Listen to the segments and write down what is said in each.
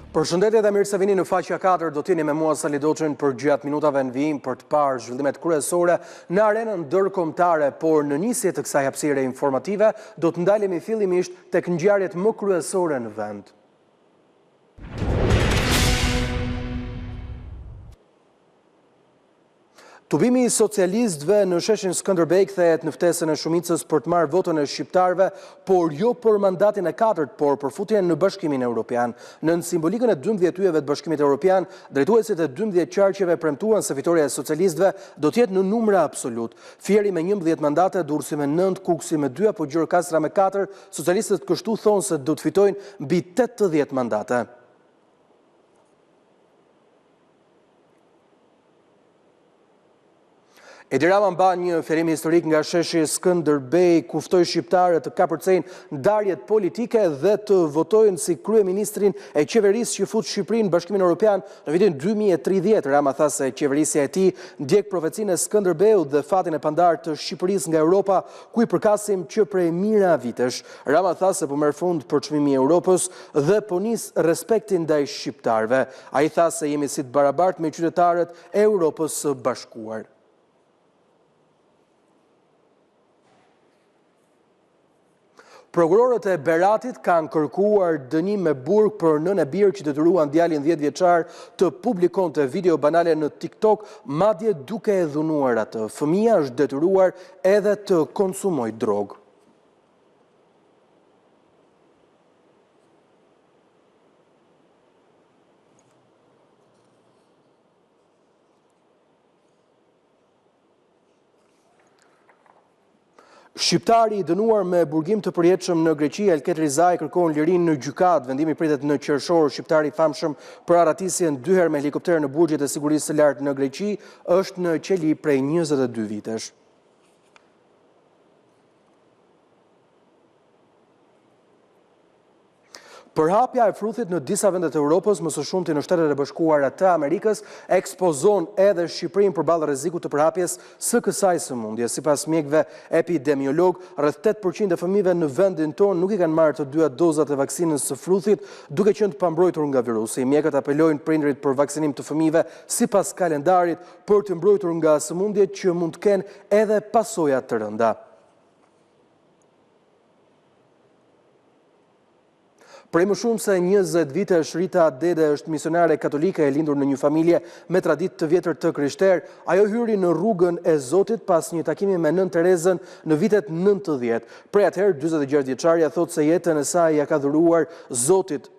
Përshëndetje dhe mirë se vini në faqja 4, do t'jeni me mua Sali Doçën për gjatë minutave në vijim për të parë zhvillimet kryesore në arenën ndërkombëtare, por në nisje të kësaj hapësire informative do të ndalemi fillimisht tek ngjarjet më kryesore në vend. Tubimi i socialistëve në sheshin Skënderbej kthehet në ftesën e shumicës për të marrë votën e shqiptarëve, por jo për mandatin e 4, por për futjen në Bashkimin Evropian. Në simbolikën e 12 yjeve të Bashkimit Evropian, drejtuesit e 12 qarqeve premtuan se fitoria e socialistëve do të jetë në numra absolut. Fieri me 11 mandate, Durrësi me 9, Kuksi me 2 apo Gjirokastra me 4, socialistët kështu thonë se do të fitojnë mbi 80 mandate. Edi Rama mba një ferim historik nga sheshi Skënderbej, ku ftoi shqiptarët të kapërcejnë ndarjet politike dhe të votojnë si kryeministrin e qeverisë që fut Shqipërinë në Bashkimin Evropian në vitin 2030. Rama tha se qeverisja e tij ndjek profecinë e Skënderbeut dhe fatin e pandarë të Shqipërisë nga Europa, ku i përkasim që prej mira vitesh. Rama tha se po merr fund përçmimi i Europës dhe po nis respektin ndaj shqiptarëve. Ai tha se jemi si të barabartë me qytetarët e Europës së Bashkuar. Prokurorët e Beratit kanë kërkuar dënim me burg për nënën e birë që detyruan djalin 10 vjeçar të publikonte video banale në TikTok, madje duke e dhunuar atë. Fëmia është detyruar edhe të konsumojë drogë. Shqiptari i dënuar me burgim të përjetshëm në Greqi, Elket Rizaj, kërkon lirinë në gjykatë. Vendimi pritet në qershor. Shqiptari i famshëm për arratisjen 2 herë me helikopter në burgjet e sigurisë së lartë në Greqi është në qeli prej 22 vitesh. Përhapja e fruthit në disa vendet e Europës, më së shumti në Shtetet e Bashkuara të Amerikës, ekspozon edhe Shqipërinë përballë rrezikut të përhapjes së kësaj sëmundje. Sipas mjekëve epidemiolog, rreth 8% e fëmijëve në vendin tonë nuk i kanë marrë të dyja dozat e vaksinës së fruthit, duke qenë të pambrojtur nga virusi. Mjekët apelojnë prindërit për vaksinim të fëmijëve sipas kalendarit për të mbrojtur nga sëmundjet që mund të kenë edhe pasoja të rënda. Prej më shumë se 20 vitesh, Rita Dede është misionare katolike e lindur në një familje me traditë të vjetër të krishterë. Ajo hyri në rrugën e Zotit pas një takimi me nën Terezën në vitet 90. Prej atëherë, 46 vjeçarja thotë se jetën e saj ja ka dhuruar Zotit.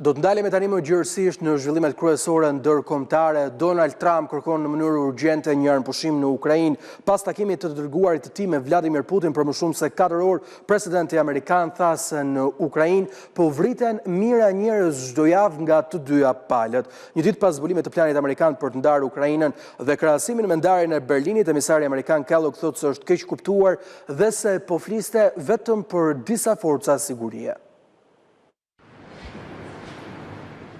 Do të ndalemi tani më gjërësisht në zhvillimet kryesore ndërkombëtare. Donald Trump kërkon në mënyrë urgjente një armëpushim në Ukrainë. Pas takimit të dërguarit të tij me Vladimir Putin për më shumë se 4 orë, presidenti amerikan tha se në Ukrainë po vriten mijëra njerëz çdo javë nga të dyja palët. Një ditë pas zbulimit të planit amerikan për të ndarë Ukrainën dhe krahasimin me ndarjen e Berlinit, emisari amerikan Kellogg thotë se është keq kuptuar dhe se po fliste vetëm për disa forca sigurie.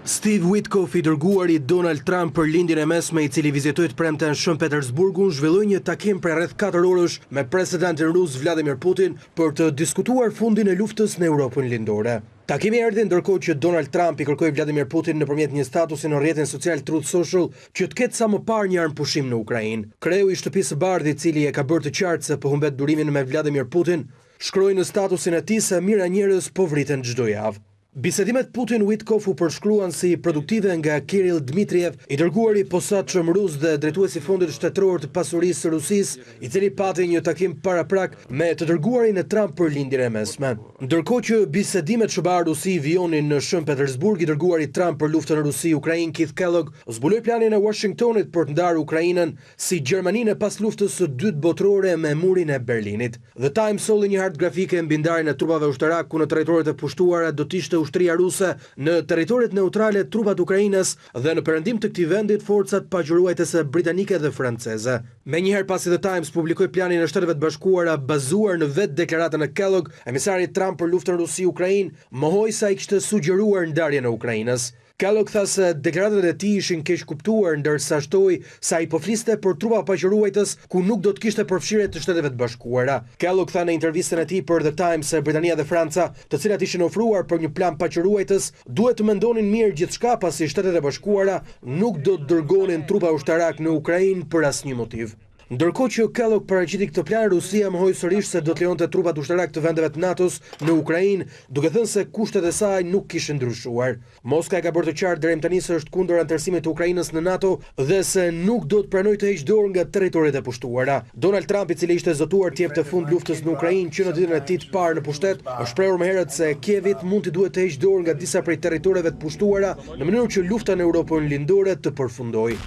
Steve Witkoff, i dërguari Donald Trump për lindjen e mesme, i cili vizitoi të premten Shën Petersburgun, zhvilloi një takim për rreth 4 orësh me presidentin rus Vladimir Putin për të diskutuar fundin e luftës në Europën lindore. Takimi erdhi ndërkohë që Donald Trump i kërkoi Vladimir Putin nëpërmjet një statusi në rrjetin social Truth Social që të ketë sa më parë një armëpushim në Ukrainë. Kreu i Shtëpisë së Bardhë, i cili e ka bërë të qartë se po humbet durimin me Vladimir Putin, shkroi në statusin e tij se mijëra njerëz po vriten çdo javë. Bisedimet Putin-Witkoff u përshkruan si produktive nga Kirill Dmitriev, i dërguari i posaçëm rus dhe drejtuesi i Fondit Shtetëror të Pasurisë së Rusisë, i cili pati një takim paraprak me të dërguarin e Trump për lindjen e mesme. Ndërkohë që bisedimet SBA Rusi vionin në Shën Petersburg, i dërguari i Trump për luftën në Rusi-Ukrainë Keith Kellogg zbuloi planin e Washingtonit për të ndarë Ukrainën si Gjermaninë pas luftës së dytë botërore me murin e Berlinit. The Times solli një hartë grafike mbi ndarjen e trupave ushtarak ku në territoret e pushtuara do të ishte ushtria ruse në territoret neutrale trupat Ukrainës dhe në perëndim të këtij vendit forcat pagjëruajtëse britanike dhe franceze. Menjëherë pasi The Times publikoi planin e Shteteve të Bashkuara bazuar në vetë deklaratën e Kellogg, emisari Trump për luftën Rusi-Ukrainë mohoi se ai kishte sugjeruar ndarjen e Ukrainës. Kellogg tha se deklaratat e tij ishin keq kuptuar, ndërsa shtoi se ai po fliste për trupa pagjëruajtës ku nuk do të kishte përfshirje të Shteteve të Bashkuara. Kellogg tha në intervistën e tij për The Times se Britania dhe Franca, të cilat ishin ofruar për një plan pagjëruajtës, duhet të mendonin mirë gjithçka pasi Shtetet e Bashkuara nuk do të dërgonin trupa ushtarak në Ukrainë për asnjë motiv. Ndërkohë që Kellogg paraqiti këtë plan, Rusia mohoi sërish se do të lejonte trupat ushtarak të vendeve të NATO-s në Ukrainë, duke thënë se kushtet e saj nuk kishin ndryshuar. Moska e ka bërë të qartë deri më tani se është kundër anëtarësimit të Ukrainës në NATO dhe se nuk do të pranojë të heqë dorë nga territoret e pushtuara. Donald Trump, i cili ishte zotuar të jepte fund luftës në Ukrainë që në ditën e tij të parë në pushtet, është shprehur më herët se Kievit mund t'i duhet të heqë dorë nga disa prej territoreve të pushtuara në mënyrë që lufta në Europën lindore të përfundojë.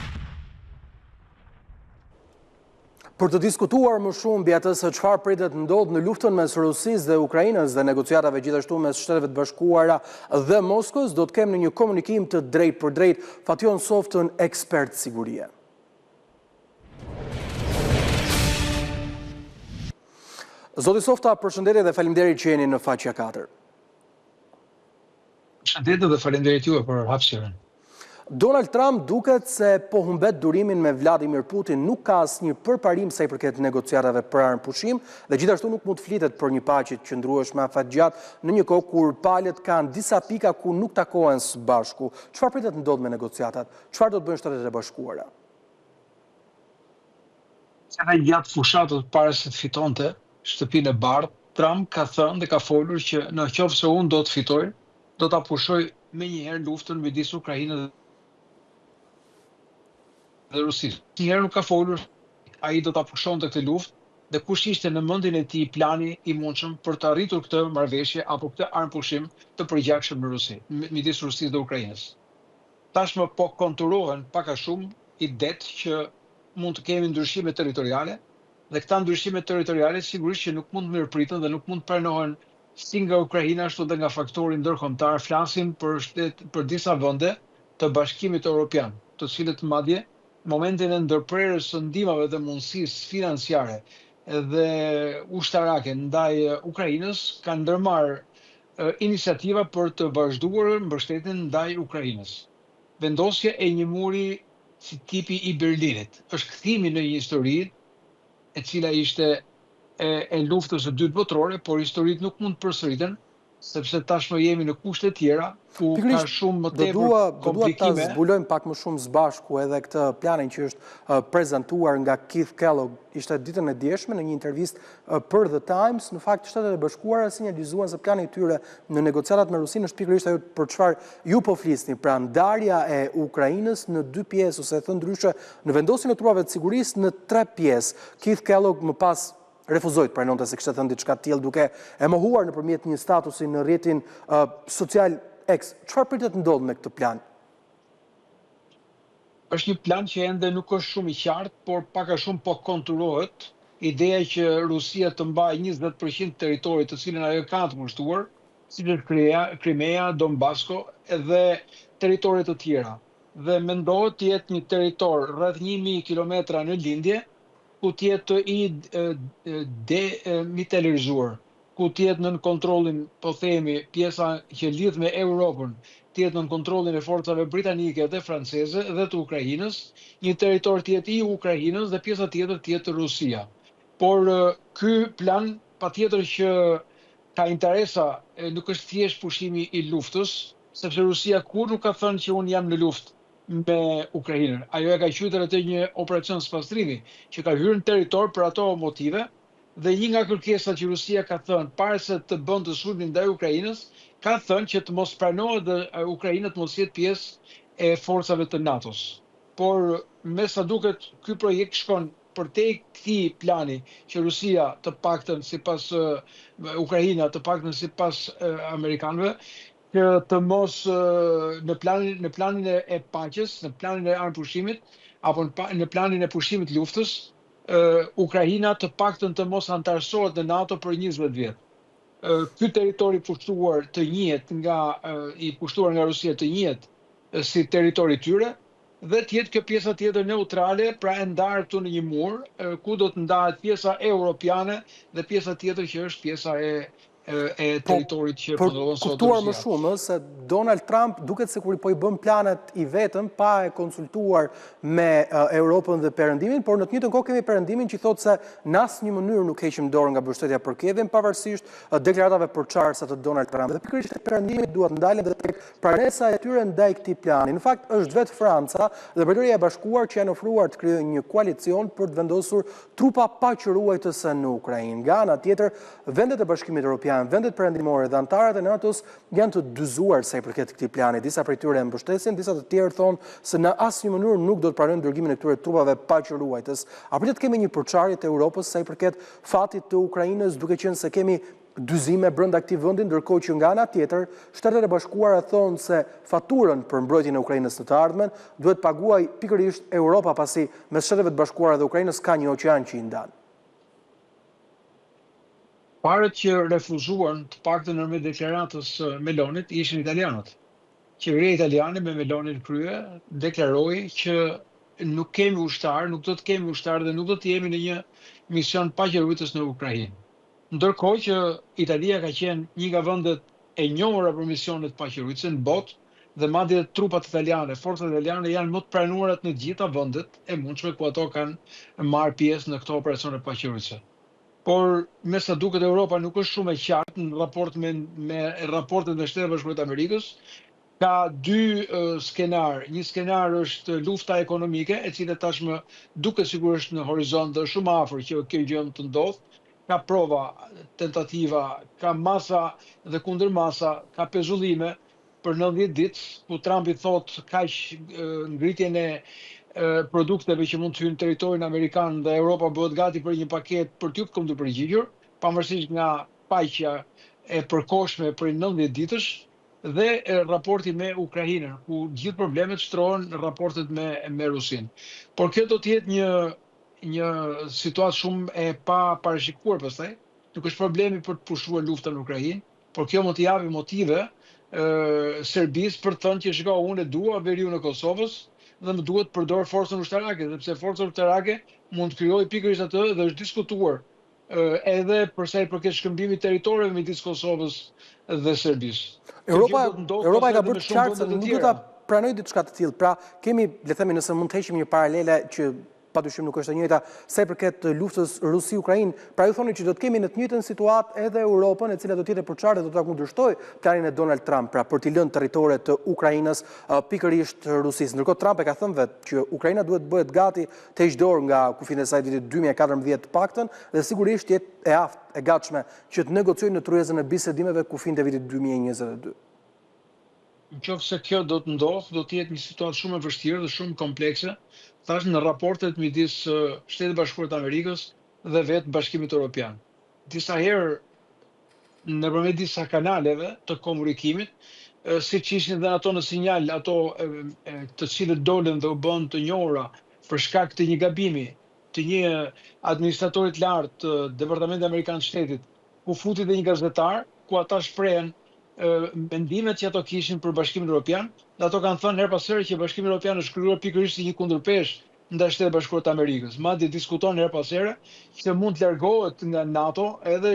Për të diskutuar më shumë mbi atë se çfarë pritet ndodh në luftën mes Rusisë dhe Ukrainës dhe negociatave gjithashtu mes Shteteve të Bashkuara dhe Moskës, do të kemë në një komunikim të drejtpërdrejtë Fatjon Softën, ekspert sigurie. Zoti Softa, përshëndetje dhe faleminderit që jeni në faqja 4. Përshëndetje dhe faleminderit juve për hapësirën. Donald Trump duket se po humbet durimin me Vladimir Putin, nuk ka asnjë përparim sa i përket negociatave për armëpushim dhe gjithashtu nuk mund të flitet për një paqe të qëndrueshme afatgjatë në një kohë kur palët kanë disa pika ku nuk takohen së bashku. Çfarë pritet ndodh me negociatat? Çfarë do të bëjnë Shtetet e Bashkuara? Edhe gjatë fushatës para se të fitonte shtëpinë e bardhë, Trump ka thënë dhe ka folur që në qoftë se unë do të fitoj, do ta pushoj menjëherë luftën midis Ukrainës dhe Rusisë. Njëherë nuk ka folur ai do ta pushonte këtë luftë dhe kush ishte në mendjen e tij plani i mundshëm për të arritur këtë marrëveshje apo këtë armëpushim të përgjithshëm në Rusi, midis Rusisë dhe Ukrainës. Tashmë po konturohen pak a shumë idet që mund të kemi ndryshime territoriale dhe këta ndryshime territoriale sigurisht që nuk mund të mirëpriten dhe nuk mund të pranohen si nga Ukraina ashtu edhe nga faktori ndërkombëtar. Flasim për disa vende të Bashkimit Evropian, të cilët madje momentin e ndërprerjes së ndihmave dhe mundësisë financiare dhe ushtarake ndaj Ukrainës kanë ndërmarrë iniciativa për të vazhduar mbështetjen ndaj Ukrainës. Vendosja e një muri si tipi i Berlinit është kthimi në një histori e cila ishte e luftës së dytë botërore, por historitë nuk mund të përsëriten sepse tashmë jemi në kushte tjera ku ka shumë më tepër komplikime. Ta zbulojmë pak më shumë së bashku edhe këtë planin që është prezantuar nga Keith Kellogg. Ishte ditën e djeshme në një intervistë për The Times. Në fakt, Shtetet e Bashkuara sinjalizuan se plani i tyre në negociatat me Rusinë është pikërisht ajo për çfarë ju po flisni, pra ndarja e Ukrainës në 2 pjesë ose thënë ndryshe në vendosjen e trupave të sigurisë në 3 pjesë. Keith Kellogg më pas refuzoi të pranonte se kishte thënë diçka të tillë duke e mohuar nëpërmjet një statusi në rrjetin social X. Çfarë pritet ndodh me këtë plan? Është një plan që ende nuk është shumë i qartë, por pak a shumë po konturohet. Ideja që Rusia të mbajë 20% të territorit të cilën ajo ka të pushtuar, siç është Crimea, Donbasko edhe territoret të tjera. Dhe mendohet të jetë një territor rreth 1000 kilometra në lindje, ku tjetë i demilitarizuar, ku tjetë në kontrollin, po themi, pjesa që lidh me Europën, tjetë në kontrollin e forcave britanike dhe franceze dhe të Ukrainës, një territor tjetë i Ukrainës dhe pjesa tjetër tjetë Rusia. Por ky plan patjetër që ka interesa, nuk është thjesht pushimi i luftës, sepse Rusia kur nuk ka thënë që unë jam në luftë me Ukrainën. Ajo e ka quajtur atë një operacion spastrimi, që ka hyrë në territor për ato motive, dhe një nga kërkesat që Rusia ka thënë para se të bënte sulmin ndaj Ukrainës, ka thënë që të mos pranohet dhe Ukraina të mos jetë pjesë e forcave të NATO-s. Por me sa duket ky projekt shkon përtej këtij plani që Rusia të paktën sipas Ukraina të paktën sipas amerikanëve që të mos në planin e paqes, në planin e armëpushimit apo në planin e pushimit luftës, Ukraina të paktën të mos antarësohet në NATO për 20 vjet. ky territori pushtuar të njihet i pushtuar nga Rusia të njihet si territori tyre, dhe të jetë kjo pjesa tjetër neutrale, pra e ndarë këtu në një mur, ku do të ndahet pjesa europiane dhe pjesa tjetër që është pjesa e territorit që kontrollon sot kuptuar më Rusia. shumë se Donald Trump duket se kur po i bën planet i vetëm pa e konsultuar me Europën dhe Perëndimin, por në të njëjtën kohë kemi Perëndimin që thotë se në asnjë mënyrë nuk heqim dorë nga mbështetja për Kievin, pavarësisht deklaratave përçarëse të Donald Trump. Dhe pikërisht Perëndimi duhet ndalen dhe tek pranesa e tyre ndaj këtij plani. Në fakt është vetë Franca dhe Mbretëria e Bashkuar që janë ofruar të krijojnë një koalicion për të vendosur trupa paqëruajtëse në Ukrainë. Nga ana tjetër, vendet e Bashkimit Evropian, vendet perëndimore dhe antarët e NATO-s janë të dyzuar sa i përket këtij plani. Disa prej tyre e mbështesin, disa të tjerë thonë se në asnjë mënyrë nuk do të pranojnë dërgimin e këtyre trupave paqëruajtës. A pritet kemi një përçarje të Europës sa i përket fatit të Ukrainës, duke qenë se kemi dyzime brenda këtij vendi, ndërkohë që nga ana tjetër Shtetet e Bashkuara thonë se faturën për mbrojtjen e Ukrainës në të ardhmen duhet paguaj pikërisht Europa, pasi mes Shteteve të Bashkuara dhe Ukrainës ka një oqean që i ndan. Parët që refuzuan të paktën nërmjet deklaratës Melonit ishin italianët. Qeveria italiane me Melonin krye deklaroi që nuk kemi ushtar, nuk do të kemi ushtar dhe nuk do të jemi në një mision paqëruajtës në Ukrainë. Ndërkohë që Italia ka qenë një nga vendet e njohura për misionet paqëruajtëse në botë, dhe madje trupat italiane, forcat italiane janë më të pranuara në të gjitha vendet e mundshme ku ato kanë marrë pjesë në këto operacione paqëruajtëse. Por me sa duket Europa nuk është shumë e qartë në raport me raportet me Shtetet e Bashkuara të Amerikës. Ka dy skenar. Një skenar është lufta ekonomike, e cila tashmë duket sikur është në horizont dhe shumë afër që kjo gjë të ndodhë. Ka prova, tentativa, ka masa dhe kundër masa, ka pezullime për 90 ditë, ku Trumpi thotë kaq ngritjen e produkteve që mund të hyjnë në territorin amerikan dhe Europa bëhet gati për një paketë për t'ju të përgjigjur, pavarësisht nga paqja e përkohshme për 90 ditësh, dhe raporti me Ukrainën, ku gjithë problemet shtrohen në raportet me Rusinë. Por kjo do të jetë një situatë shumë e pa parashikuar pastaj. Nuk është problemi për të pushuar luftën në Ukrainë, por kjo mund të japë motive Serbisë për të thënë që shiko, unë e dua veriun e Kosovës dhe më duhet përdor forcën ushtarake, sepse forca ushtarake mund të krijojë pikërisht atë dhe është diskutuar edhe për sa i përket shkëmbimit territorëve midis Kosovës dhe Serbisë. Europa e ka bërë të qartë se nuk do ta pranojë diçka të tillë. Pra, kemi, le të themi, nëse mund të heqim një paralele që padyshim nuk është e njëjta sa i përket luftës Rusi-Ukrainë, pra ju thoni që do të kemi në të njëjtën situatë edhe Europën, e cila do të jetë e përçartë dhe do ta kundërshtojë planin e Donald Trump, pra për t'i lënë territoret të Ukrainës pikërisht Rusisë. Ndërkohë Trump e ka thënë vetë që Ukraina duhet bëhet gati të heqë dorë nga kufit e saj vitit 2014 të paktën dhe sigurisht jetë e aftë e gatshme që të negociojë në tryezën e bisedimeve kufin e vitit 2022. Nëse kjo do të ndodhë, do të jetë një situatë shumë e vështirë dhe shumë komplekse, thash në raportet midis Shtetit Bashkuar të Amerikës dhe vetë Bashkimit Evropian. Disa herë nëpërmjet disa kanaleve të komunikimit, siç ishin dhe ato në sinjal, ato të cilët dolën dhe u bën të njohura për shkak të një gabimi, të një administratorit lartë të Departamentit Amerikan të Shtetit, ku futi dhe një gazetar, ku ata shprehen mendimet që ato kishin për Bashkimin Evropian, dhe ato kanë thënë her pas here që Bashkimi Evropian është krijuar pikërisht si një kundërpeshë ndaj Shtetit Bashkuar të Amerikës. Madje diskuton her pas here se mund të largohet nga NATO edhe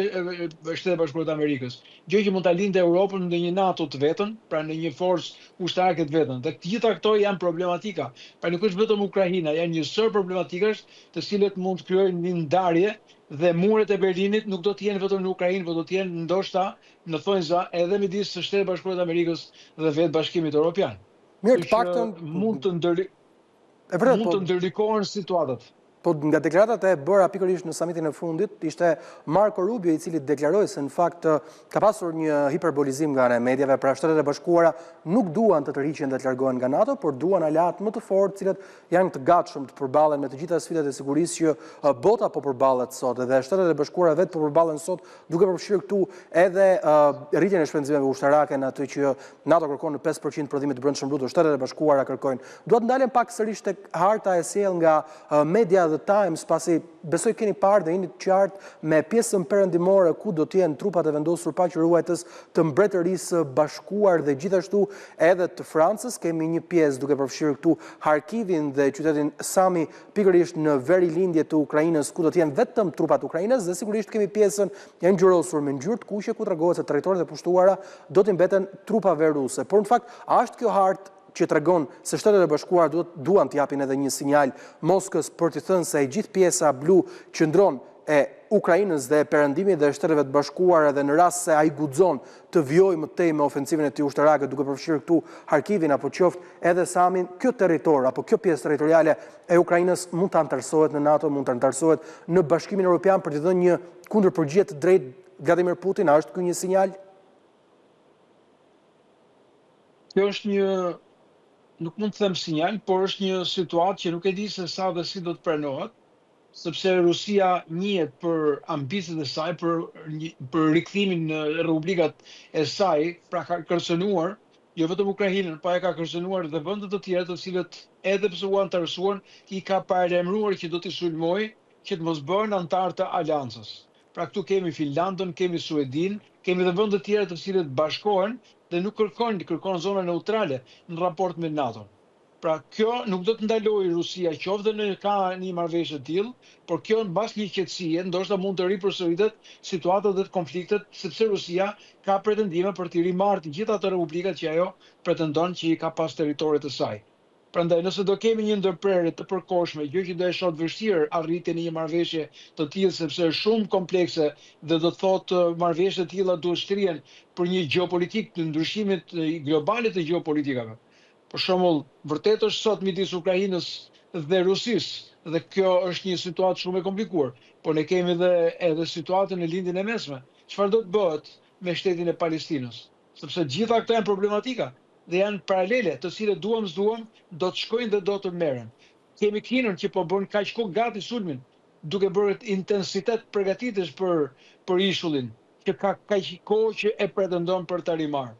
Shtetet Bashkuar të Amerikës. Gjë që mund ta lindë Europën në një NATO të vetën, pra në një forcë ushtarake të vetën. Dhe të gjitha këto janë problematika. Pra nuk është vetëm Ukraina, janë një sër problematikash të cilët mund të krijojnë një ndarje dhe muret e Berlinit nuk do të jenë vetëm në Ukrainë, por do të jenë ndoshta në thonjza edhe midis së Shtetit Bashkuar të Amerikës dhe vetë Bashkimit Evropian. Mirë, të paktën mund të ndërlikohen situatat. Po nga deklaratat e bëra pikërisht në samitin e fundit, ishte Marco Rubio i cili deklaroi se në fakt ka pasur një hiperbolizim nga ana e mediave, pra Shtetet e Bashkuara nuk duan të tërhiqen dhe të largohen nga NATO, por duan aleat më të fortë, cilët janë të gatshëm të përballen me të gjitha sfidat e sigurisë që bota po përballet sot, dhe Shtetet e Bashkuara vetë po përballen sot duke përfshirë këtu edhe rritjen e shpenzimeve ushtarake në atë që NATO kërkon në 5% prodhimit të brendshëm bruto, Shtetet e Bashkuara kërkojnë. Dua të ndalem pak sërish tek harta e sjell nga media The Times, pasi besoj keni parë dhe jeni të qartë me pjesën perëndimore ku do të jenë trupat e vendosur paqëruajtës të Mbretërisë Bashkuar dhe gjithashtu edhe të Francës. Kemi një pjesë duke përfshirë këtu Harkivin dhe qytetin Sami pikërisht në verilindje të Ukrainës ku do të jenë vetëm trupat ukrainës dhe sigurisht kemi pjesën janë ngjyrosur me ngjyrë të kuqe ku tregohet se territoret e pushtuara do të mbeten trupave ruse. Por në fakt, a është kjo hartë që tregon se Shtetet e Bashkuara duan të japin edhe një sinjal Moskës për të thënë se e gjithë pjesa blu qëndron e Ukrainës dhe perëndimit dhe Shteteve të Bashkuara dhe në rast se ai guxon të vjojë më tej me ofensivën e tij ushtarake duke përfshirë këtu Harkivin apo qoftë edhe Samin, kjo territor apo kjo pjesë territoriale e Ukrainës mund të antarësohet në NATO, mund të antarësohet në Bashkimin Evropian për të dhënë një kundërpërgjigje të drejtë Vladimir Putin. A është ky një sinjal? Kjo është një, nuk mund të them sinjal, por është një situatë që nuk e di se sa dhe si do të pranohet, sepse Rusia njihet për ambicet e saj, për rikthimin në republikat e saj, pra ka kërcënuar jo vetëm Ukrainën, pa e ka kërcënuar dhe vende të tjera të cilët edhe pse u antarësuan, i ka paralajmëruar që do t'i sulmojë që të mos bëhen antar të aleancës. Pra këtu kemi Finlandën, kemi Suedin, kemi dhe vende të tjera të cilët bashkohen dhe nuk kërkon zona neutrale në raport me NATO. Pra kjo nuk do të ndalojë Rusia qoftë në ka një marrëveshje të tillë, por kjo mbas një qetësie ndoshta mund të ripërsëritet situatat dhe konfliktet, sepse Rusia ka pretendime për të rimarrë të gjitha ato republikat që ajo pretendon që i ka pas territoret e saj. Prandaj nëse do kemi një ndërprerje të përkohshme, gjë që do e shoh vështirë arritjen e një marrëveshje të tillë sepse është shumë komplekse dhe do të thotë marrëveshje të tilla duhet shtrihen për një gjeopolitik të ndryshimit globale të gjeopolitikave. Për shembull, vërtet është sot midis Ukrainës dhe Rusisë dhe kjo është një situatë shumë e komplikuar, por ne kemi edhe situatën e lindjen e mesme. Çfarë do të bëhet me shtetin e Palestinës? Sepse gjitha këto janë problematika dhe janë paralele, të cilët duam s'duam, do të shkojnë dhe do të merren. Kemi Kinën që po bën kaq kohë gati sulmin, duke bërë intensitet përgatitjes për ishullin, që ka kaq kohë që e pretendon për ta rimarrë.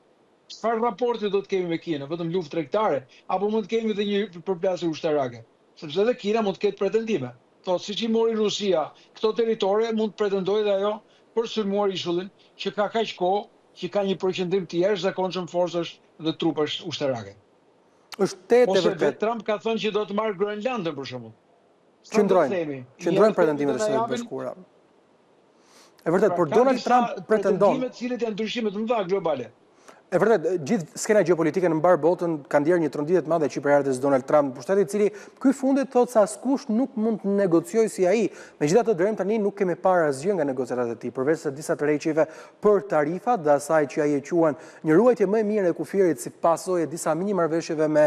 Çfarë raporti do të kemi me Kinën? Vetëm luftë tregtare apo mund të kemi edhe një përplasje ushtarake? Sepse edhe Kina mund të ketë pretendime. Thotë siç i mori Rusia këto territore, mund të pretendojë dhe ajo për sulmuar ishullin, që ka kaq kohë, që ka një përqendrim të jashtëzakonshëm forcash dhe trupash ushtarake. Është Ose vetë Trump ka thënë që do të marrë Groenlandën për shembull. Qëndrojnë pretendimet e Shtetit Bashkuara. E vërtet, por Donald Trump pretendon pretendimet cilët janë ndryshime të mëdha globale. E vërtet, gjithë skena gjeopolitike në mbar botën ka ndjerë një tronditje të madhe çiperardhës Donald Trump në pushtetin, i cili ky fundit thotë se askush nuk mund të negociojë si ai. Megjithatë deri tani nuk kemi parë asgjë nga negociatat e tij, përveç se disa tërheqjeve për tarifat dhe asaj që ai e quan një ruajtje më e mirë e kufirit si pasojë disa mini marrëveshjeve me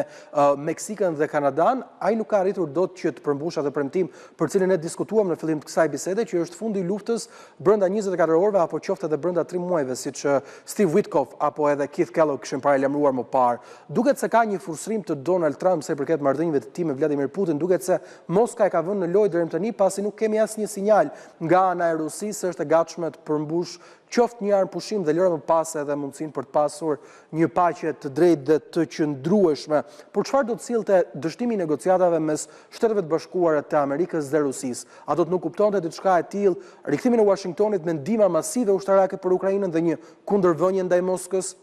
Meksikën dhe Kanadan. Ai nuk ka arritur dot që të përmbush atë premtim për cilën ne diskutuam në fillim të kësaj bisede, që është fundi i luftës brenda 24 orëve apo qoftë edhe brenda 3 muajve, siç Steve Witkoff apo edhe Keith Kellogg kishin paralajmëruar më parë. Duket se ka një frustrim të Donald Trump sa i përket marrëdhënieve të tij me Vladimir Putin, duket se Moska e ka vënë në lojë deri tani pasi nuk kemi asnjë sinjal nga ana e Rusisë është e gatshme të përmbush qoftë një armë pushim dhe lëra më pas edhe mundësinë për të pasur një paqe të drejtë dhe të qëndrueshme. Por çfarë do të sillte dështimi i negociatave mes Shteteve të Bashkuara të Amerikës dhe Rusisë? A do të nuk kuptonte diçka e tillë, rikthimin e Washingtonit me ndihma masive ushtarake për Ukrainën dhe një kundërvënie ndaj Moskës?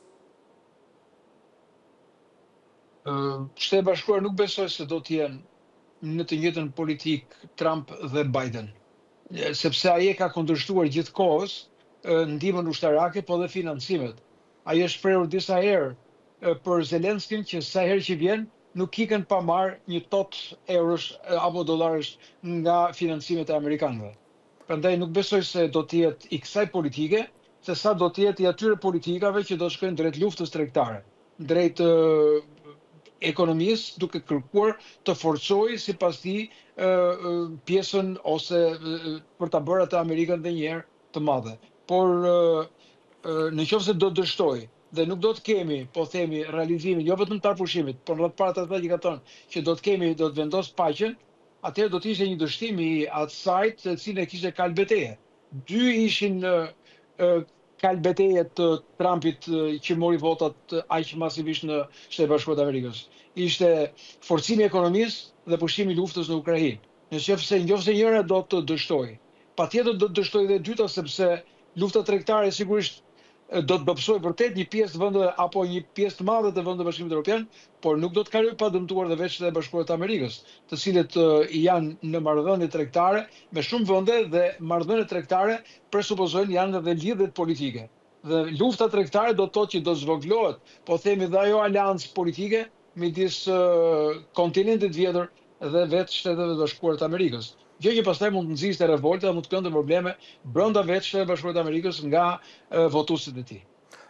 Shtetet e Bashkuara nuk besoj se do të jenë në të njëjtën politik Trump dhe Biden, sepse ai e ka kundërshtuar gjithkohës ndihmën ushtarake, po dhe financimet. Ai është shprehur disa herë për Zelenskin që sa herë që vjen nuk ikën pa marrë një tot eurosh apo dollarësh nga financimet e amerikanëve. Prandaj nuk besoj se do të jetë i kësaj politike, se sa do të jetë i atyre politikave që do të shkojnë drejt luftës tregtare, drejt ekonomisë, duke kërkuar të forcojë sipas tij pjesën ose për ta bërë atë Amerikën edhe një herë të madhe. Por nëse do dështoj dhe nuk do të kemi, po themi, realizimin jo vetëm të pushimit, por rreth para atë që ka thënë që do të vendos paqen, atëherë do të ishte një dështim i asaj të cilën e kishte Kalbeteje. Dy ishin kalbeteje të Trumpit që mori votat aq masivisht në Shtetet e Bashkuara të Amerikës. Ishte forcimi i ekonomisë dhe pushimi i luftës në Ukrainë. Nëse njëra do të dështoj. Patjetër do të dështoj dhe e dyta sepse lufta tregtare sigurisht do të dobësoj vërtet një pjesë të vendeve apo një pjesë të madhe të vendeve të Bashkimit Evropian, por nuk do të kaloj pa dëmtuar dhe veç Shtetet e Bashkuara të Amerikës, të cilët janë në marrëdhënie tregtare me shumë vende dhe marrëdhëniet tregtare presupozojnë janë edhe lidhjet politike. Dhe lufta tregtare do të thotë që do zvoglohet, po themi dhe ajo aleancë politike midis kontinentit vjetër dhe vetë Shteteve të Bashkuara të Amerikës. Gjë që pastaj mund të nxjiste revolta, mund të këndë probleme brenda vetë Shtetit Bashkuar të Amerikës nga votuesit e tij.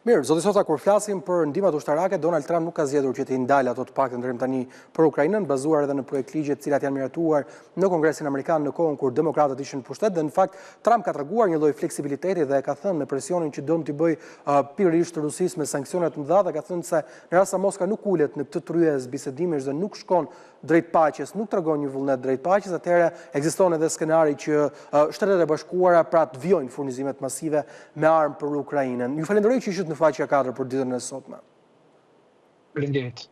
Mirë, zoti Sota, kur flasim për ndihmat ushtarake, Donald Trump nuk ka zgjedhur që të ndalë ato të paktën deri tani për Ukrainën, bazuar edhe në projekt ligje të cilat janë miratuar në Kongresin Amerikan në kohën kur demokratët ishin në pushtet, dhe në fakt Trump ka treguar një lloj fleksibiliteti dhe ka thënë me presionin që do t'i bëj pikërisht Rusisë me sanksione të mëdha, dhe ka thënë se në rast se Moska nuk ulet në këtë tryezë bisedimesh dhe nuk shkon drejt paqes, nuk tregon një vullnet drejt paqes, atëherë ekziston edhe skenari që Shtetet e Bashkuara pra të vjojnë furnizimet masive me armë për Ukrainën. Ju falenderoj që ishit në faqja 4 për ditën e sotme. Faleminderit.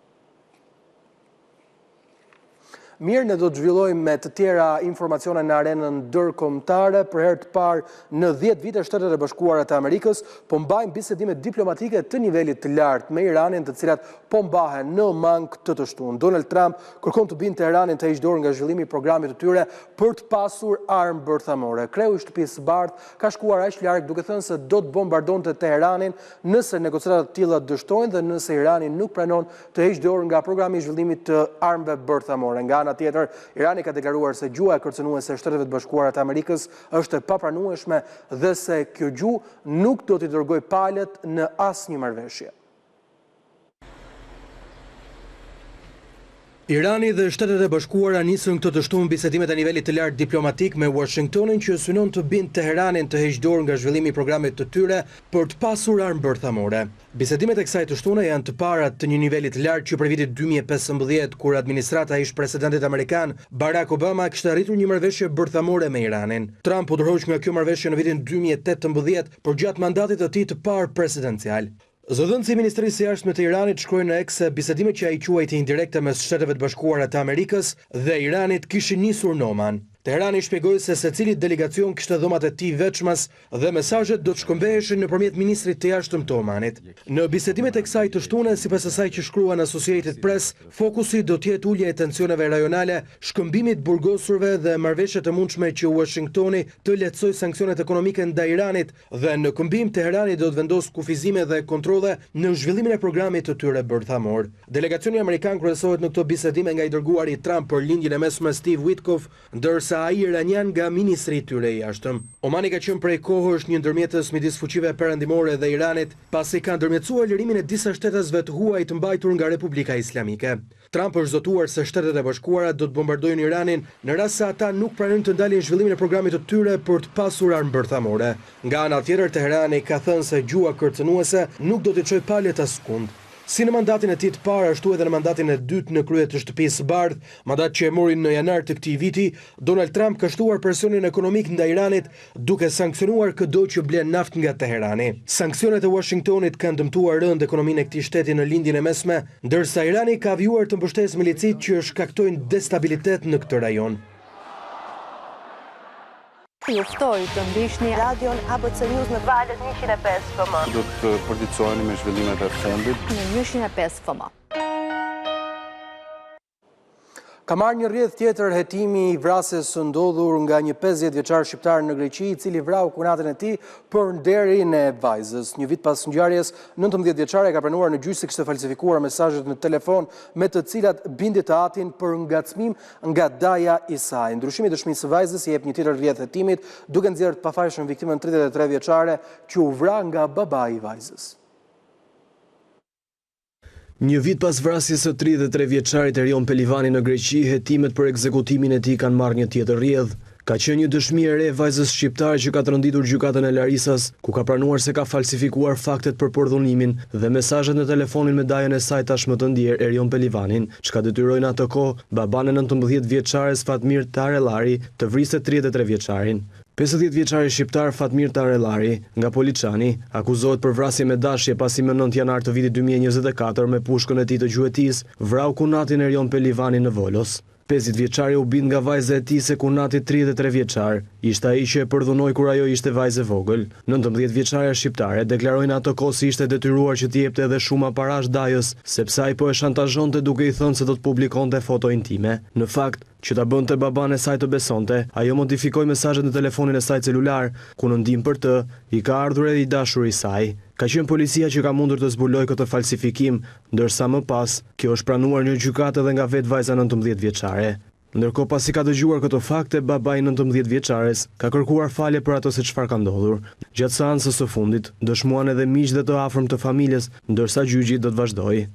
Mirë, ne do të zhvillojmë me të tjera informacione në arenën ndërkombëtare. Për herë të parë në 10 vite Shtetet e Bashkuara të Amerikës po mbajnë bisedime diplomatike të nivelit të lartë me Iranin, të cilat po mbahen në mangë të shtunë. Donald Trump kërkon të bindë Teheranin të heqë dorë nga zhvillimi i programit të tyre për të pasur armë bërthamore. Kreu i Shtëpisë së Bardhë ka shkuar aq larg duke thënë se do të bombardonte Teheranin nëse negociatat të tilla dështojnë dhe nëse Irani nuk pranon të heqë dorë nga programi i zhvillimit të armëve bërthamore. Nga ana tjetër, Irani ka deklaruar se gjuha e kërcënuese e Shteteve të Bashkuara të Amerikës është e papranueshme dhe se kjo gjuhë nuk do t'i dërgojë palët në asnjë marrëveshje. Irani dhe Shtetet e Bashkuara nisën këtë të shtunë bisedimet e nivelit të lartë diplomatik me Washingtonin që synon të bindë Teheranin të heqë dorë nga zhvillimi i programit të tyre për të pasur armë bërthamore. Bisedimet e kësaj të shtune janë të parat të një niveli të lartë që për vitit 2015, kur administrata ish presidentit amerikan Barack Obama kishte arritur një marrëveshje bërthamore me Iranin. Trump u dorëhoq nga kjo marrëveshje në vitin 2018 për gjatë mandatit të tij të parë presidencial. Zëdhënësi i Ministrisë së Jashtme të Iranit shkruajnë në X se bisedimet që ai quajti indirekte mes Shteteve të Bashkuara të Amerikës dhe Iranit kishin nisur në Oman. Teherani shpjegoi se secili delegacion kishte dhomat e tij veçmas dhe mesazhet do të shkëmbeheshin nëpërmjet ministrit të jashtëm të Omanit. Në bisedimet e kësaj të shtune, sipas asaj që shkruan Associated Press, fokusi do të jetë ulja e tensioneve rajonale, shkëmbimit burgosurve dhe marrëveshjet e mundshme që Washingtoni të lehtësojë sanksionet ekonomike ndaj Iranit dhe në këmbim Teherani do të vendosë kufizime dhe kontrolle në zhvillimin e programit të tyre bërthamor. Delegacioni amerikan kryesohet në këto bisedime nga i dërguari Trump për lindjen e mesme Steve Witkoff, ndërsa ai iranian nga ministri i tyre i jashtëm. Omani ka qenë prej kohësh një ndërmjetës midis fuqive perëndimore dhe Iranit, pasi ka ndërmjetësuar lirimin e disa shtetasve të huaj të mbajtur nga Republika Islamike. Trump është zotuar se Shtetet e Bashkuara do të bombardojnë Iranin në rast se ata nuk pranojnë të ndalin zhvillimin e programit të tyre për të pasur armë bërthamore. Nga ana tjetër, Teherani ka thënë se gjuha kërcënuese nuk do të çojë palët askund. Si në mandatin e tij të parë, ashtu edhe në mandatin e dytë në krye të Shtëpisë së Bardhë, mandat që e mori në janar të këtij viti, Donald Trump ka shtuar presionin ekonomik ndaj Iranit duke sanksionuar çdo që blen naftë nga Teherani. Sanksionet e Washingtonit kanë dëmtuar rënd ekonominë e këtij shteti në lindjen e mesme, ndërsa Irani ka vjuar të mbështesë milicit që shkaktojnë destabilitet në këtë rajon. Ju ftoj të ndiqni radion ABC News në valët 105 FM. Do të përditësoheni me zhvillimet e fundit në 105 FM. Ka marrë një rrjedh tjetër hetimi i vrasjes së ndodhur nga një 50 vjeçar shqiptar në Greqi, i cili vrau kunaten e tij për nderin e vajzës. Një vit pas ngjarjes, 19 vjeçare ka pranuar në gjyq se kishte falsifikuar mesazhet në telefon me të cilat bindi të atin për ngacmim nga daja i saj. Ndryshimi i dëshmisë së vajzës i jep një tjetër rrjedh hetimit, duke nxjerrë të pafajshëm viktimën 33 vjeçare që u vra nga babai i vajzës. Një vit pas vrasjes së 33 vjeçarit Erion Pelivani në Greqi, hetimet për ekzekutimin e tij kanë marrë një tjetër rrjedh. Ka qenë një dëshmi e re vajzës shqiptare që ka tronditur gjykatën e Larisas, ku ka pranuar se ka falsifikuar faktet për pordhunimin dhe mesazhet në telefonin me dajën e saj tashmë të ndjer Erion Pelivanin, çka detyrojnë atë kohë baban e 19 vjeçares Fatmir Tarellari të vriste 33 vjeçarin. 50 vjeçari shqiptar Fatmir Tarellari nga Poliçani akuzohet për vrasje me dashje pasi më 9 janar të vitit 2024 me pushkën e tij të gjuetisë vrau kunatin Erion Pelivani në Volos. 25 vjeçari u bind nga vajza e tij se Kunati 33 vjeçar ishte ai që e përdhunoi kur ajo ishte vajzë vogël. 19 vjeçaria shqiptare deklaroi në ato kohë se ishte detyruar që t'i jepte edhe shumë parash Dajës, sepse ai po e shantazhonte duke i thënë se do të publikonte foto intime. Në fakt, që ta bënte baban e saj të besonte, ajo modifikoi mesazhet në telefonin e saj celular, ku në ndihmë për të i ka ardhur edhe i dashuri i saj. Ka qenë policia që ka mundur të zbulojë këtë falsifikim, ndërsa më pas, kjo është pranuar në gjykatë edhe nga vetë vajza 19 vjeçare. Ndërkohë pasi ka dëgjuar këto fakte, babai 19 vjeçares ka kërkuar falje për ato se çfarë ka ndodhur. Gjatë seancës së fundit, dëshmuan edhe miq dhe të afërm të familjes, ndërsa gjyqi do të vazhdojë.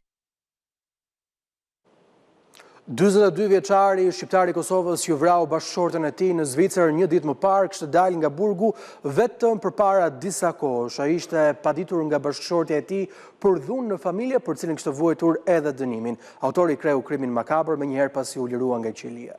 42 vjeçari shqiptari i Kosovës që vrau bashkëshorten e tij në Zvicër një ditë më parë kishte dalë nga burgu vetëm përpara disa kohësh. Ai ishte paditur nga bashkëshortja e tij për dhunë në familje për cilin kishte vuajtur edhe dënimin. Autori kreu krimin makabër menjëherë pasi u lirua nga qelia.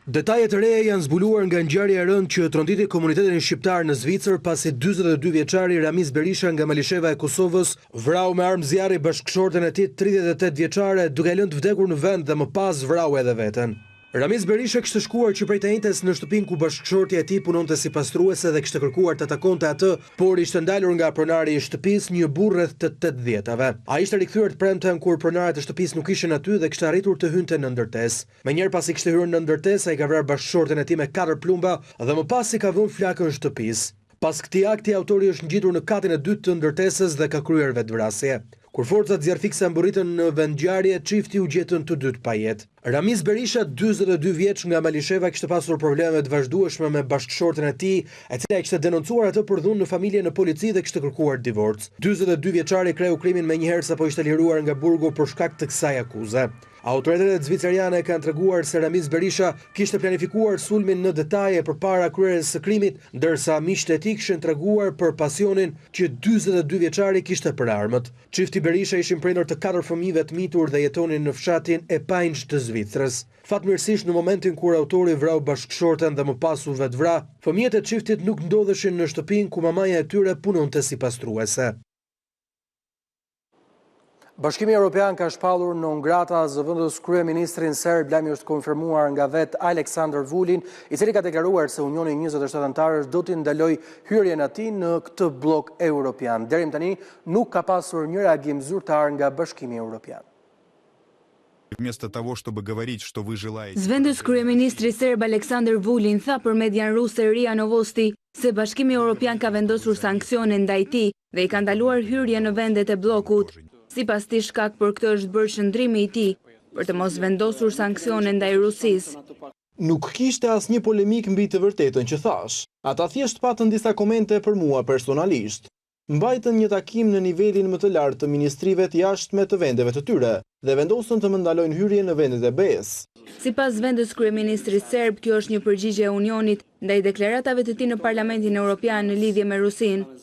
Detajet e reja janë zbuluar nga ngjarja e rëndë që tronditi komunitetin shqiptar në Zvicër pasi 42 vjeçari Ramiz Berisha nga Malisheva e Kosovës vrau me armë zjarri bashkëshorten e tij 38 vjeçare duke e lënë të vdekur në vend dhe më pas vrau edhe veten. Ramiz Berisha kishte shkuar që prej të njëjtës në shtëpinë ku bashkëshortja e tij punonte si pastruese dhe kishte kërkuar të takonte atë, por ishte ndalur nga pronari i shtëpisë një burr rreth të 80-tave. Ai ishte rikthyer të premten kur pronarët e shtëpisë nuk ishin aty dhe kishte arritur të hynte në ndërtesë. Menjëherë pasi kishte hyrë në ndërtesë, ai ka vrarë bashkëshorten e tij me 4 plumba dhe më pas i ka vënë flakën shtëpisë. Pas këtij akti, autori është ngjitur në katin e dytë të ndërtesës dhe ka kryer vetvrasje. Kur forcat zjarfikse mbërritën në vendngjarje, çifti u gjetën të dytë pa jetë. Ramiz Berisha, 42 vjeç nga Malisheva, kishte pasur probleme të vazhdueshme me bashkëshorten e tij, e cila kishte denoncuar atë për dhunë në familje në polici dhe kishte kërkuar divorc. 42 vjeçari kreu krimin menjëherë sapo ishte liruar nga burgu për shkak të kësaj akuze. Autoritetet zviceriane kanë treguar se Ramiz Berisha kishte planifikuar sulmin në detaje përpara kryerjes së krimit, ndërsa miqtë e tij kishin treguar për pasionin që 42 vjeçari kishte për armët. Çifti Berisha ishin prindër të 4 fëmijëve të mitur dhe jetonin në fshatin e Pajnç të Zvicrës. Fatmirësisht në momentin kur autori vrau bashkëshorten dhe më pas u vetvra, fëmijët e çiftit nuk ndodheshin në shtëpinë ku mamaja e tyre punonte si pastruese. Bashkimi Evropian ka shpallur në ngrata zëvendës kryeministrin serb, lajmi është konfirmuar nga vet Aleksandar Vulin, i cili ka deklaruar se Unioni 27 antarësh do t'i ndalojë hyrjen e tij në këtë blok evropian. Deri më tani nuk ka pasur një reagim zyrtar nga Bashkimi Evropian. Вместо того, чтобы говорить, что вы желаете. Zëvendës kryeministri serb Aleksandar Vulin tha për median ruse RIA Novosti se Bashkimi Evropian ka vendosur sanksione ndaj tij dhe i ka ndaluar hyrjen në vendet e bllokut. Sipas tij, shkak për këtë është bërë shëndrimi i tij për të mos vendosur sanksione ndaj Rusisë. Nuk kishte asnjë polemik mbi të vërtetën që thash. Ata thjesht patën disa komente për mua personalisht. Mbajtën një takim në nivelin më të lartë të ministrive të jashtme të vendeve të tyre dhe vendosën të më ndalojnë hyrjen në vendet e BE-s. Sipas vendës kryeministrit serb, kjo është një përgjigje e Unionit ndaj deklaratave të tij në Parlamentin Evropian në lidhje me Rusinë.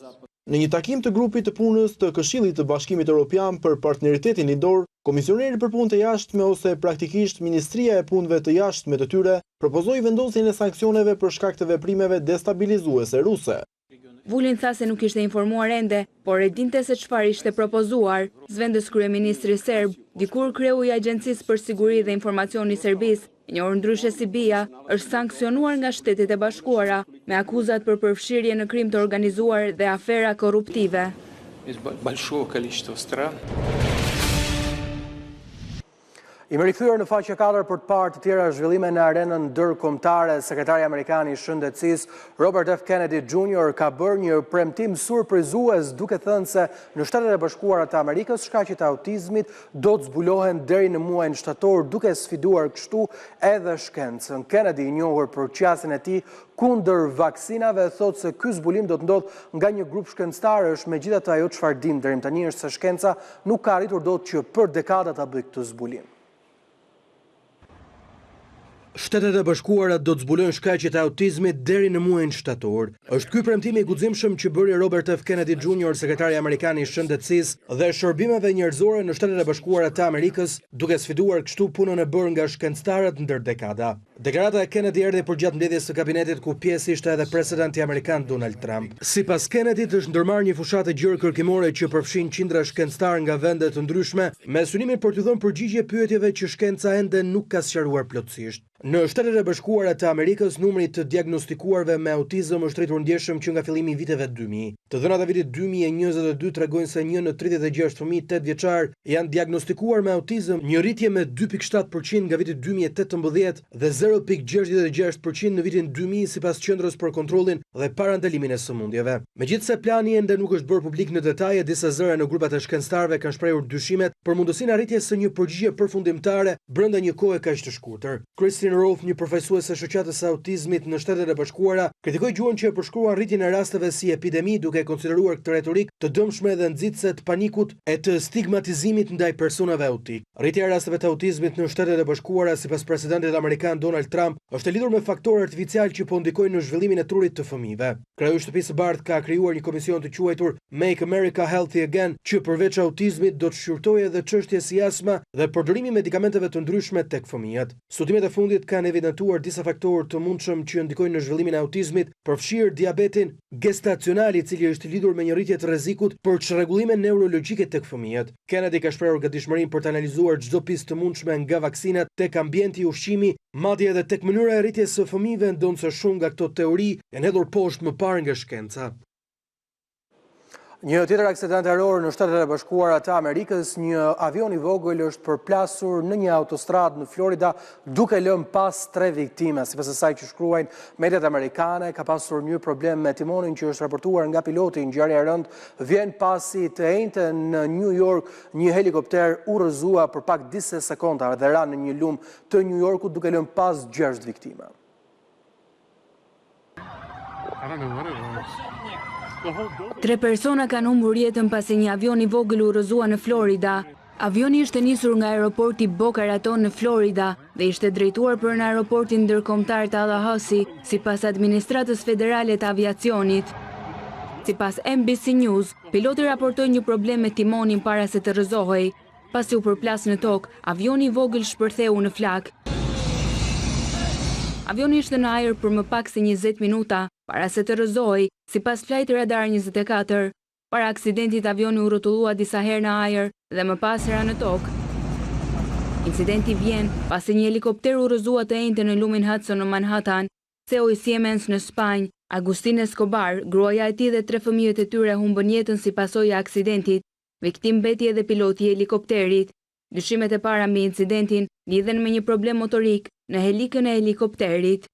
Në një takim të grupit të punës të Këshillit të Bashkimit Evropian për partneritetin lindor, komisioneri për punë të jashtme ose praktikisht Ministria e Punëve të Jashtme të tyre propozoi vendosjen e sanksioneve për shkak të veprimeve destabilizuese ruse. Vulin tha se nuk ishte informuar ende, por e dinte se çfarë ishte propozuar. Zëvendës kryeministri serb, dikur kreu i Agjencisë për Siguri dhe Informacion i Serbisë, e njohur ndryshe si BIA, është sanksionuar nga Shtetet e Bashkuara me akuzat për përfshirje në krim të organizuar dhe afera korruptive. I rikthyer në faqe 4 për të parë të tjera zhvillime në arenën ndërkombëtare, sekretari amerikan i shëndetësisë Robert F. Kennedy Jr. ka bërë një premtim surprizues duke thënë se në Shtetet e Bashkuara të Amerikës shkaqet e autizmit do të zbulohen deri në muajin shtator, duke sfiduar kështu edhe shkencën. Kennedy, i njohur për qasjen e tij kundër vaksinave, thotë se ky zbulim do të ndodhë nga një grup shkencëtarësh, megjithatë ajo çfarë dim deri tani është se shkenca nuk ka arritur dot që për dekada ta bëjë këtë zbulim. Shtetet e Bashkuara do të zbulojnë shkaqjet e autizmit deri në muajin shtator. Është ky premtim i guximshëm që bëri Robert F. Kennedy Jr., sekretari amerikan i shëndetësisë dhe shërbimeve njerëzore në Shtetet e Bashkuara të Amerikës, duke sfiduar kështu punën e bërë nga shkencëtarët ndër dekada. Deklarata e Kennedy erdhi përgjatë mbledhjes së kabinetit ku pjesë ishte edhe presidenti amerikan Donald Trump. Sipas Kennedit është ndërmarrë një fushatë gjërë kërkimore që përfshin qindra shkencëtar nga vende të ndryshme, me synimin për të dhënë përgjigje pyetjeve që shkenca ende nuk ka sqaruar plotësisht. Në Shtetet e Bashkuara të Amerikës, numri të diagnostikuarve me autizëm është rritur ndjeshëm që nga fillimi i viteve 2000. Të dhënat e vitit 2022 tregojnë se 1 në 36 fëmijë 8 vjeçar janë diagnostikuar me autizëm, një rritje me 2.7% nga viti 2018 dhe 0.66% në vitin 2000 sipas Qendrës për Kontrollin dhe Parandalimin e Sëmundjeve. Megjithse plani ende nuk është bërë publik në detaje, disa zëra në grupat e shkencëtarëve kanë shprehur dyshimet për mundësinë arritjes së një përgjigje përfundimtare brenda një kohe kaq të shkurtër. Roth, një përfaqësuese e shoqatës së autizmit në Shtetet e Bashkuara, kritikoi gjuhën që e përshkruan rritjen e rasteve si epidemi, duke konsideruar këtë retorik të dëmshme dhe nxitse të panikut e të stigmatizimit ndaj personave autik. Rritja e rasteve të autizmit në Shtetet e Bashkuara, sipas presidentit amerikan Donald Trump, është e lidhur me faktorë artificial që po ndikojnë në zhvillimin e trurit të fëmijëve. Kryeju i Shtëpisë së Bardhë ka krijuar një komision të quajtur Make America Healthy Again, që përveç autizmit do të shqyrtojë edhe çështje si astma dhe përdorimi i medikamenteve të ndryshme tek fëmijët. Studimet e fundit kanë evidentuar disa faktorë të mundshëm që ndikojnë në zhvillimin e autizmit, përfshirë diabetin gestacional, i cili është i lidhur me një rritje të rrezikut për çrregullime neurologjike tek fëmijët. Kennedy ka shprehur gatishmërinë për të analizuar çdo pistë të mundshme nga vaksinat tek ambienti, ushqimi, madje edhe tek mënyra e rritjes së fëmijëve, ndonse shumë nga këto teori janë hedhur poshtë më parë nga shkenca. Një tjetër aksident ajror në Shtetet e Bashkuara të Amerikës, një avion i vogël është përplasur në një autostradë në Florida duke lënë pas 3 viktime. Sipas asaj që shkruajnë mediat amerikane, ka pasur një problem me timonin që është raportuar nga piloti. Ngjarja e rëndë vjen pasi të njëjtën në New York një helikopter urrëzua për pak disa sekonda dhe ra në një lumë të New Yorkut duke lënë pas 6 viktime. Tre persona kanë humbur jetën pasi një avion i vogël urrëzua në Florida. Avioni ishte nisur nga aeroporti Boca Raton në Florida dhe ishte drejtuar për në aeroportin ndërkombëtar Tallahassee, sipas administratës federale të aviacionit. Sipas NBC News, piloti raportoi një problem me timonin para se të rrëzohej. Pasi u përplas në tokë, avioni i vogël shpërtheu në flak. Avioni ishte në ajër për më pak se 20 minuta para se të rrëzohej, sipas Flight Radar 24. Para aksidentit, avioni u rrotullua disa herë në ajër dhe më pas ra në tokë. Incidenti vjen pasi një helikopter u rrëzua të njëjtën në lumin Hudson në Manhattan. CEO i Siemens në Spanjë, Agustin Escobar, gruaja e tij dhe 3 fëmijët e tyre humbën jetën si pasojë e aksidentit. Viktim mbeti edhe piloti i helikopterit. Dyshimet e para mbi incidentin lidhen me një problem motorik në helikën e helikopterit.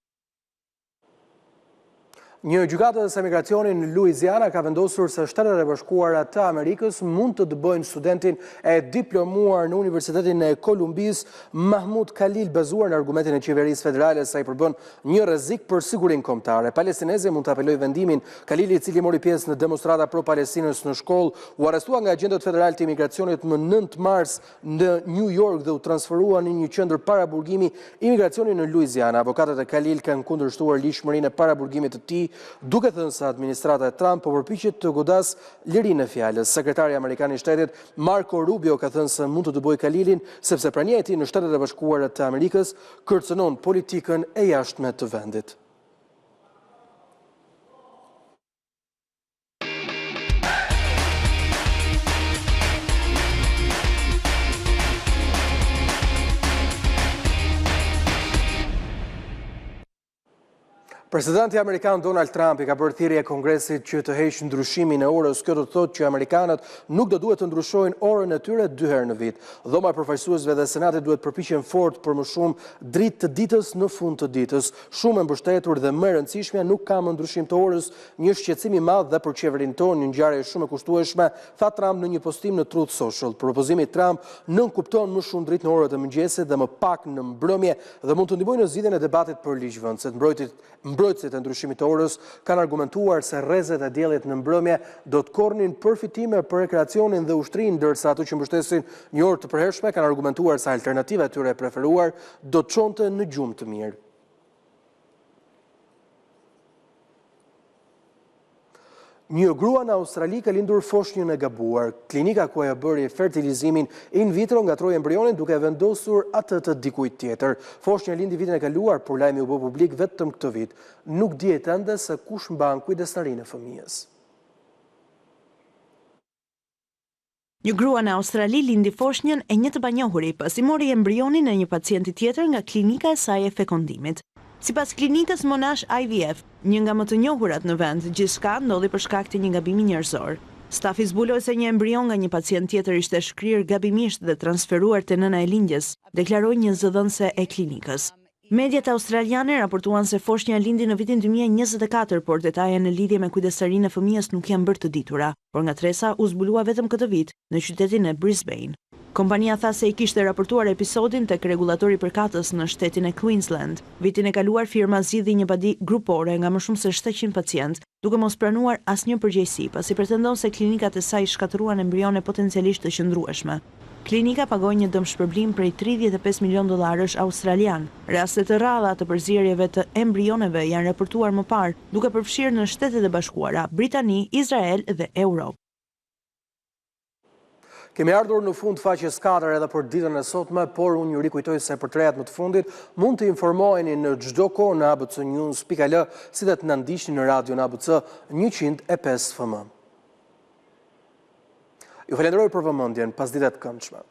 Një gjykatës së emigracionit në Louisiana ka vendosur se Shtetet e Bashkuara të Amerikës mund të dëbojnë studentin e diplomuar në Universitetin e Kolumbis, Mahmoud Khalil, bazuar në argumentin e qeverisë federale se ai përbën një rrezik për sigurinë kombëtare. Palestinezi mund të apelojë vendimin. Khalili, i cili mori pjesë në demonstrata pro-Palestinës në shkollë, u arrestua nga agentët federal të imigracionit më 9 mars në New York dhe u transferua në një qendër paraburgimi imigracioni në Louisiana. Avokatët e Khalil kanë kundërshtuar ligjshmërinë e paraburgimit të tij, duke thënë se administrata e Trump po përpiqet të godas lirinë e fjalës. Sekretari amerikan i shtetit Marco Rubio ka thënë se mund të dëbojë Khalilin sepse prania e tij në Shtetet e Bashkuara të Amerikës kërcënon politikën e jashtme të vendit. Presidenti amerikan Donald Trump i ka bërë thirrje Kongresit që të heqë ndryshimin e orës. Kjo do të thotë që amerikanët nuk do duhet të ndryshojnë orën e tyre 2 herë në vit. Dhoma e përfaqësuesve dhe Senatit duhet përpiqen fort për më shumë dritë të ditës në fund të ditës. Shumë e mbështetur dhe më e rëndësishmja, nuk ka më ndryshim të orës, një shqetësim i madh dhe për qeverinë tonë, një ngjarje shumë e kushtueshme, tha Trump në një postim në Truth Social. Propozimi i Trump nënkupton më shumë dritë në orët e mëngjesit dhe më pak në mbrëmje dhe mund të ndihmojë në zgjidhjen e debatit për ligjvënësit. Mbrojtësit e ndryshimit të orës kanë argumentuar se rrezet e diellit në mbrëmje do të korrnin përfitime për rekreacionin dhe ushtrinë, ndërsa ato që mbështesin një orë të përhershme kanë argumentuar se alternativa e tyre e preferuar do të çonte në gjumë të mirë. Një grua në Australi ka lindur foshnjën e gabuar. Klinika ku e bëri fertilizimin in vitro ngatroi embrionin duke vendosur atë të dikujt tjetër. Foshnja lindi vitin e kaluar, por lajmi u bë publik vetëm këtë vit. Nuk dihet ende se kush mban kujdesnarinë e fëmijës. Një grua në Australi lindi foshnjën e një të panjohuri pasi mori embrionin e një pacienti tjetër nga klinika e saj e fekondimit. Sipas klinikës Monash IVF, një nga më të njohurat në vend, gjithçka ndodhi për shkak të një gabimi njerëzor. Stafi zbuloi se një embrion nga një pacient tjetër ishte shkrirë gabimisht dhe transferuar te nëna e lindjes, deklaroi një zëdhënëse e klinikës. Mediat australiane raportuan se foshnja lindi në vitin 2024, por detaje në lidhje me kujdestarinë e fëmijës nuk janë bërë të ditura, por ngatresa u zbulua vetëm këtë vit në qytetin e Brisbane. Kompania tha se i kishte raportuar episodin tek rregullatori përkatës në shtetin e Queensland. Vitin e kaluar firma zgjidhi një padi grupore nga më shumë se 700 pacient, duke mos pranuar asnjë përgjegjësi, pasi pretendon se klinikat e saj shkatëruan embrione potencialisht të qëndrueshme. Klinika pagoi një dëmshpërblim prej $35 milion australian. Raste të rralla të përzierjeve të embrioneve janë raportuar më parë, duke përfshirë në Shtetet e Bashkuara, Britani, Izrael dhe Europë. Kemi ardhur në fund faqes 4 edhe për ditën e sotme, por unë ju rikujtoj se për trejat më të fundit mund të informoheni në çdo kohë në abcnews.al, si dhe të na ndiqni në radion ABC 105 FM. Ju falenderoj për vëmendjen, pasdite të këndshme.